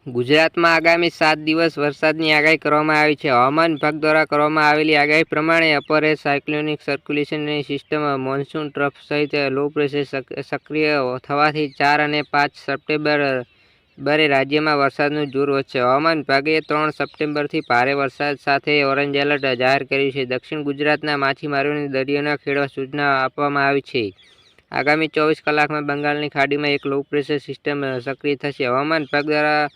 ગુજરાતમાં આગામી 7 દિવસ વરસાદની આગાહી કરવામાં આવી છે. હવામાન વિભાગ દ્વારા કરવામાં આવેલી આગાહી પ્રમાણે અપર એર સાયક્લોનિક સર્ક્યુલેશનની સિસ્ટમ મોન્સૂન ટ્રફ સહિત લો પ્રેશર સક્રિય થવાથી 4 અને 5 સપ્ટેમ્બર રાજ્યમાં વરસાદનું જોર વધશે. હવામાન વિભાગે 3 સપ્ટેમ્બરથી ભારે વરસાદ સાથે ઓરેન્જ એલર્ટ જાહેર કર્યું છે. દક્ષિણ ગુજરાતના માછીમારોને દરિયો ન ખેડવા સૂચના આપવામાં આવી છે. આગામી 24 કલાકમાં બંગાળની ખાડીમાં એક લો પ્રેશર સિસ્ટમ સક્રિય થશે. હવામાન વિભાગ દ્વારા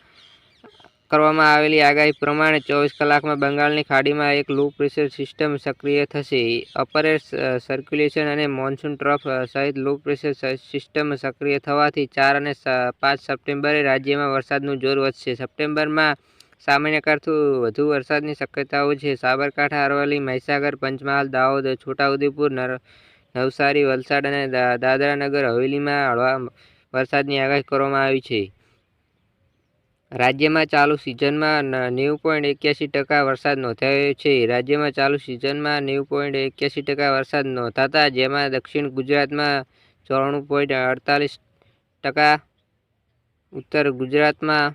કરવામાં આવેલી આગાહી પ્રમાણે 24 કલાકમાં બંગાળની ખાડીમાં એક લો પ્રેશર સિસ્ટમ સક્રિય થશે. અપર એર સર્ક્યુલેશન અને મોન્સૂન ટ્રફ સહિત લો પ્રેશર સિસ્ટમ સક્રિય થવાથી 4 અને 5 સપ્ટેમ્બરે રાજ્યમાં વરસાદનું જોર વધશે. સપ્ટેમ્બરમાં સામાન્ય કરતાં વધુ વરસાદની શક્યતાઓ છે. સાબરકાંઠા, અરવલ્લી, મહીસાગર, પંચમહાલ, દાહોદ, છોટાઉદેપુર, નવસારી, વલસાડ અને દાદરા નગર હવેલીમાં હળવા વરસાદની આગાહી કરવામાં આવી છે. રાજ્યમાં ચાલુ સિઝનમાં 90.81% વરસાદ નોંધાયો છે. રાજ્યમાં ચાલુ સિઝનમાં 90.81% વરસાદ નોંધાતા જેમાં દક્ષિણ ગુજરાતમાં 94.48%, ઉત્તર ગુજરાતમાં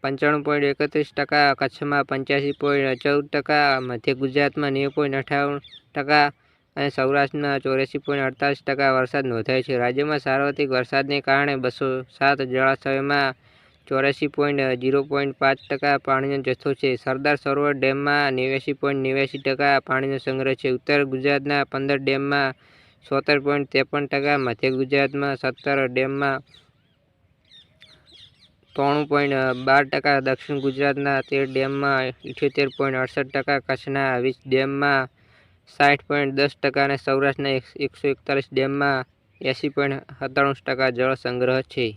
95.31%, કચ્છમાં 85.14%, મધ્ય ગુજરાતમાં 90.58% અને સૌરાષ્ટ્રમાં 84.48% વરસાદ નોંધાયો છે. રાજ્યમાં સાર્વત્રિક વરસાદને કારણે 207 જળાશયોમાં 84.05% પાણીનો જથ્થો છે. સરદાર સરોવર ડેમમાં 89.89% પાણીનો સંગ્રહ છે. ઉત્તર ગુજરાતના 15 ડેમમાં 76.53%, મધ્ય ગુજરાતમાં 17 ડેમમાં 93.12%, દક્ષિણ ગુજરાતના 13 ડેમમાં 78.68%, કચ્છના 20 ડેમમાં 60.10% અને સૌરાષ્ટ્રના 141 ડેમમાં 80.97% જળ સંગ્રહ છે.